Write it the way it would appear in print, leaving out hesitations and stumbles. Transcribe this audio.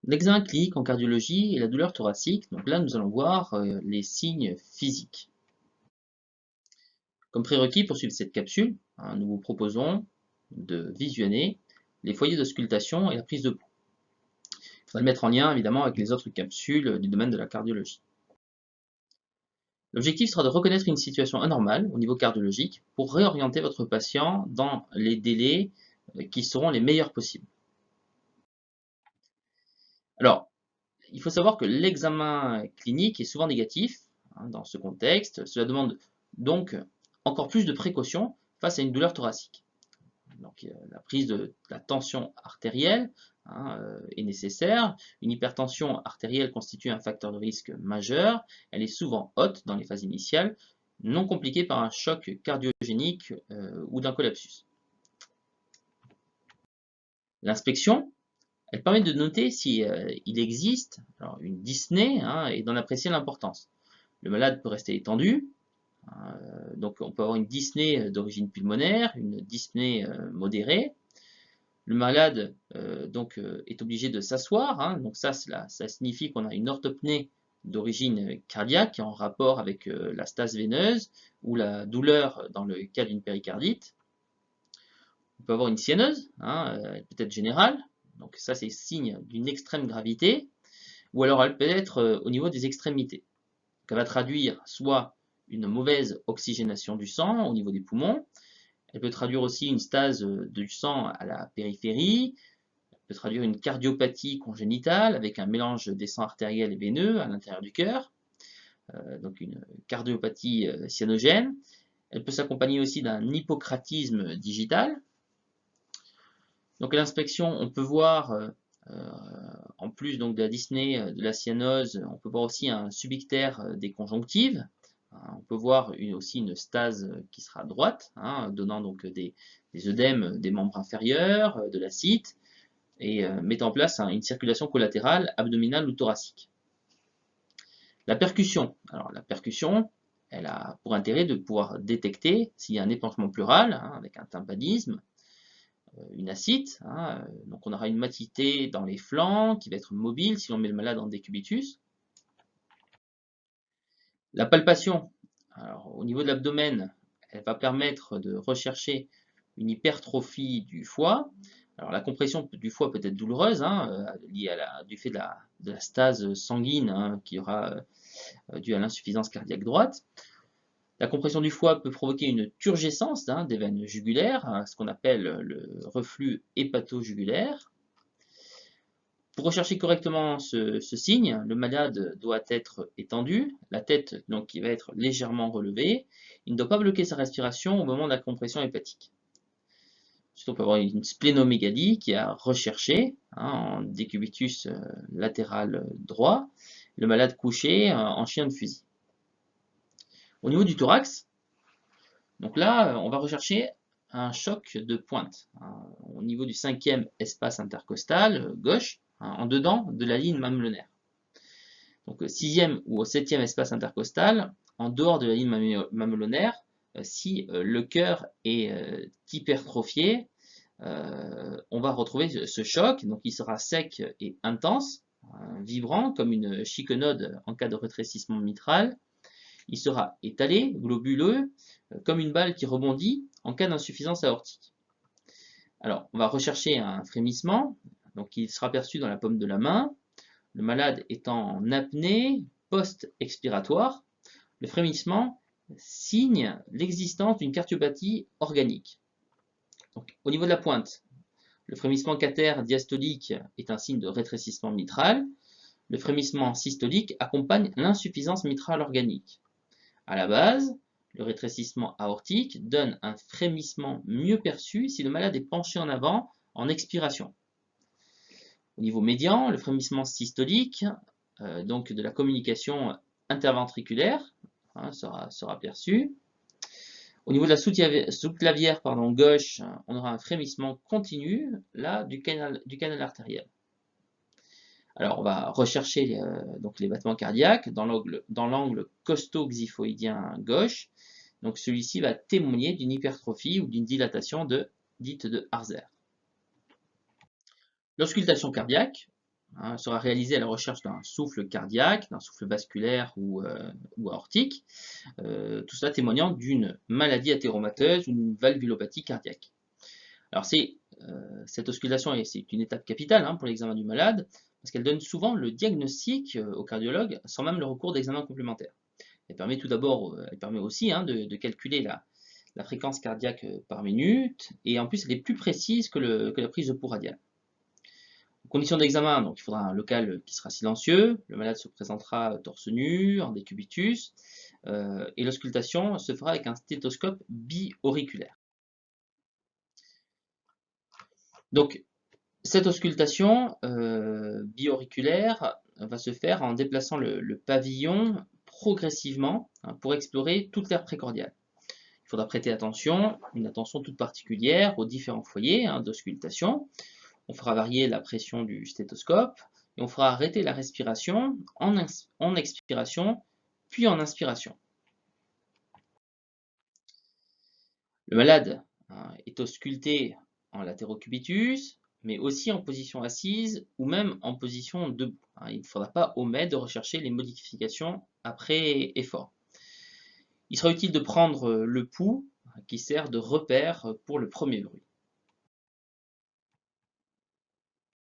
L'examen clinique en cardiologie et la douleur thoracique. Donc là, nous allons voir les signes physiques. Comme prérequis pour suivre cette capsule, nous vous proposons de visionner les foyers d'auscultation et la prise de pouls. Il faudra le mettre en lien évidemment avec les autres capsules du domaine de la cardiologie. L'objectif sera de reconnaître une situation anormale au niveau cardiologique pour réorienter votre patient dans les délais qui seront les meilleurs possibles. Alors, il faut savoir que l'examen clinique est souvent négatif dans ce contexte. Cela demande donc encore plus de précautions face à une douleur thoracique. Donc, la prise de la tension artérielle est nécessaire. Une hypertension artérielle constitue un facteur de risque majeur. Elle est souvent haute dans les phases initiales, non compliquée par un choc cardiogénique ou d'un collapsus. L'inspection, elle permet de noter si il existe une dyspnée et d'en apprécier l'importance. Le malade peut rester étendu, donc on peut avoir une dyspnée d'origine pulmonaire, une dyspnée modérée. Le malade est obligé de s'asseoir, donc ça signifie qu'on a une orthopnée d'origine cardiaque en rapport avec la stase veineuse ou la douleur dans le cas d'une péricardite. On peut avoir une sienneuse, peut-être générale, donc ça c'est signe d'une extrême gravité, ou alors elle peut être au niveau des extrémités. Donc elle va traduire soit une mauvaise oxygénation du sang au niveau des poumons, elle peut traduire aussi une stase du sang à la périphérie, elle peut traduire une cardiopathie congénitale avec un mélange des sangs artériels et veineux à l'intérieur du cœur, donc une cardiopathie cyanogène. Elle peut s'accompagner aussi d'un hypocratisme digital. Donc à l'inspection, on peut voir, en plus donc, de la dyspnée, de la cyanose, on peut voir aussi un subictère des conjonctives. On peut voir aussi une stase qui sera droite, donnant donc des œdèmes des membres inférieurs, de l'acide, et mettant en place une circulation collatérale abdominale ou thoracique. La percussion. Alors la percussion, elle a pour intérêt de pouvoir détecter s'il y a un épanchement pleural, avec un tympanisme, une ascite, donc on aura une matité dans les flancs qui va être mobile si on met le malade en décubitus. La palpation, alors, au niveau de l'abdomen, elle va permettre de rechercher une hypertrophie du foie. Alors la compression du foie peut être douloureuse, liée du fait de la stase sanguine qui aura due à l'insuffisance cardiaque droite. La compression du foie peut provoquer une turgescence des veines jugulaires, ce qu'on appelle le reflux hépato-jugulaire. Pour rechercher correctement ce signe, le malade doit être étendu, la tête donc qui va être légèrement relevée. Il ne doit pas bloquer sa respiration au moment de la compression hépatique. Ensuite, on peut avoir une splénomégalie qui est à rechercher en décubitus latéral droit, le malade couché en chien de fusil. Au niveau du thorax, donc là, on va rechercher un choc de pointe au niveau du 5e espace intercostal gauche, en dedans de la ligne mamelonnaire. Donc 6e ou 7e espace intercostal, en dehors de la ligne mamelonnaire, si le cœur est hypertrophié, on va retrouver ce choc, donc il sera sec et intense, vibrant comme une chiquenaude en cas de rétrécissement mitral. Il sera étalé, globuleux, comme une balle qui rebondit en cas d'insuffisance aortique. Alors, on va rechercher un frémissement, donc il sera perçu dans la paume de la main, le malade étant en apnée post-expiratoire. Le frémissement signe l'existence d'une cardiopathie organique. Donc, au niveau de la pointe, le frémissement cathère diastolique est un signe de rétrécissement mitral. Le frémissement systolique accompagne l'insuffisance mitrale organique. À la base, le rétrécissement aortique donne un frémissement mieux perçu si le malade est penché en avant en expiration. Au niveau médian, le frémissement systolique, donc de la communication interventriculaire, sera perçu. Au niveau de la sous-clavière gauche, on aura un frémissement continu là du canal artériel. Alors, on va rechercher donc les battements cardiaques dans l'angle costo-xiphoïdien gauche. Donc, celui-ci va témoigner d'une hypertrophie ou d'une dilatation dite de Harzer. L'auscultation cardiaque, sera réalisée à la recherche d'un souffle cardiaque, d'un souffle vasculaire ou aortique, tout cela témoignant d'une maladie athéromateuse ou d'une valvulopathie cardiaque. Alors cette auscultation, c'est une étape capitale pour l'examen du malade, parce qu'elle donne souvent le diagnostic au cardiologue sans même le recours d'examen complémentaire. Elle permet tout d'abord, elle permet aussi de calculer la fréquence cardiaque par minute, et en plus elle est plus précise que la prise de pouls radiale. Conditions d'examen, donc il faudra un local qui sera silencieux, le malade se présentera torse nu, en décubitus, et l'auscultation se fera avec un stéthoscope bi-auriculaire. Donc cette auscultation bi-auriculaire va se faire en déplaçant le pavillon progressivement pour explorer toute l'aire précordiale. Il faudra prêter attention, une attention toute particulière aux différents foyers d'auscultation. On fera varier la pression du stéthoscope et on fera arrêter la respiration en expiration puis en inspiration. Le malade est ausculté en latérocubitus, mais aussi en position assise ou même en position debout. Il ne faudra pas omettre de rechercher les modifications après effort. Il sera utile de prendre le pouls qui sert de repère pour le premier bruit.